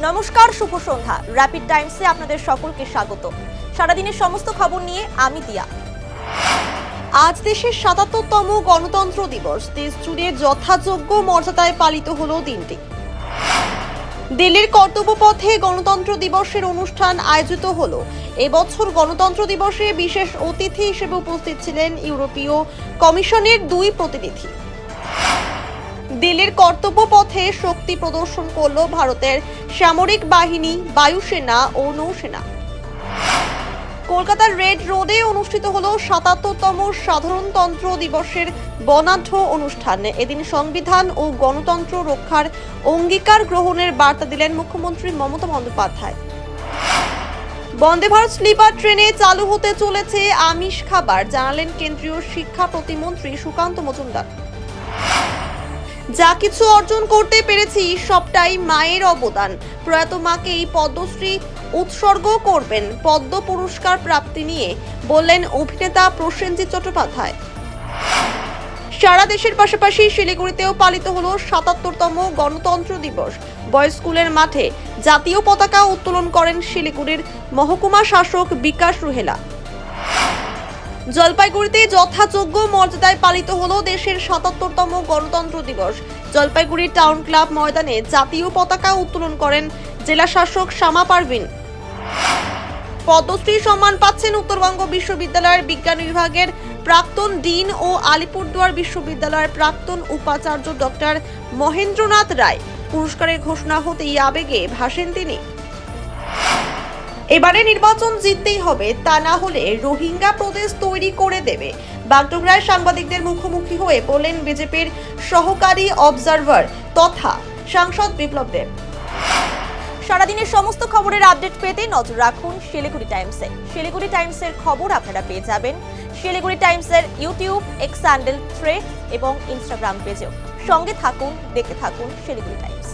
নমস্কার, শুভ সন্ধ্যা। র্যাপিড টাইমসে আপনাদের সকলকে স্বাগত। সারাদিনের সমস্ত খবর নিয়ে আমি দিয়া। আজ দেশের ৭৭তম গণতন্ত্র দিবস। দেশ জুড়ে যথাযোগ্য মর্যাদায় পালিত হলো দিনটি। দিল্লির কর্তব্যপথে গণতন্ত্র দিবসের অনুষ্ঠান আয়োজিত হলো। এবছর গণতন্ত্র দিবসে বিশেষ অতিথি হিসেবে উপস্থিত ছিলেন ইউরোপীয় কমিশনের 2 প্রতিনিধি। দিল্লির কর্তব্যপথে শক্তি প্রদর্শন করল ভারতের সামরিক বাহিনী, বায়ুসেনা ও নৌসেনা। কলকাতার রেড রোডে অনুষ্ঠিত হলো ৭৭তম সাধারণতন্ত্র দিবসের বর্ণাঢ্য অনুষ্ঠান। এদিন সংবিধান ও গণতন্ত্র রক্ষার অঙ্গীকার গ্রহণের বার্তা দিলেন মুখ্যমন্ত্রী মমতা বন্দ্যোপাধ্যায়। বন্দে ভারত স্লিপার ট্রেনে চালু হতে চলেছে আমিষ খাবার, জানালেন কেন্দ্রীয় শিক্ষা প্রতিমন্ত্রী সুকান্ত মজুমদার। যা কিছু অর্জন করতে পেরেছি সবটাই মায়ের অবদান। প্রয়াত মাকেই পদ্মশ্রী উৎসর্গ করবেন। পদ্ম পুরস্কার প্রাপ্তি নিয়ে বললেন অভিনেতা প্রসেনজিৎ চট্টোপাধ্যায়। সারা দেশের পাশাপাশি শিলিগুড়িতেও পালিত হলো ৭৭তম গণতন্ত্র দিবস। বয়েজ স্কুলের মাঠে জাতীয় পতাকা উত্তোলন করেন শিলিগুড়ির মহকুমা শাসক বিকাশ রুহেলা। জলপাইগুড়িতে যথাযোগ্য মর্যাদায় পালিত হলো দেশের ৭৭তম গণতন্ত্র দিবস। জলপাইগুড়ি টাউন ক্লাব ময়দানে জাতীয় পতাকা উত্তোলন করেন জেলা শাসক শামা পারভিন। পদ্মশ্রী সম্মান পাচ্ছেন উত্তরবঙ্গ বিশ্ববিদ্যালয়ের বিজ্ঞান বিভাগের প্রাক্তন ডিন ও আলিপুরদুয়ার বিশ্ববিদ্যালয়ের প্রাক্তন উপাচার্য ডক্টর মহেন্দ্রনাথ রায়। পুরস্কারের ঘোষণা হতেই আবেগে ভাসেন তিনি। এবারে নির্বাচন জিততেই হবে, তা না হলে রোহিঙ্গা প্রদেশ তৈরি করে দেবে। বাগডোগরায় সাংবাদিকদের মুখোমুখি হয়ে বললেন বিজেপির সহকারী অবজারভার তথা সাংসদ বিপ্লব দেব। সারাদিনের সমস্ত খবরের আপডেট পেতে নজর রাখুন শিলিগুড়ি টাইমসে। শিলিগুড়ি টাইমসের খবর আপনারা পেয়ে যাবেন শিলিগুড়ি টাইমসের ইউটিউব, এক্স হ্যান্ডেল, থ্রেড এবং ইনস্টাগ্রাম পেজেও। সঙ্গে থাকুন, দেখে থাকুন শিলিগুড়ি টাইমস।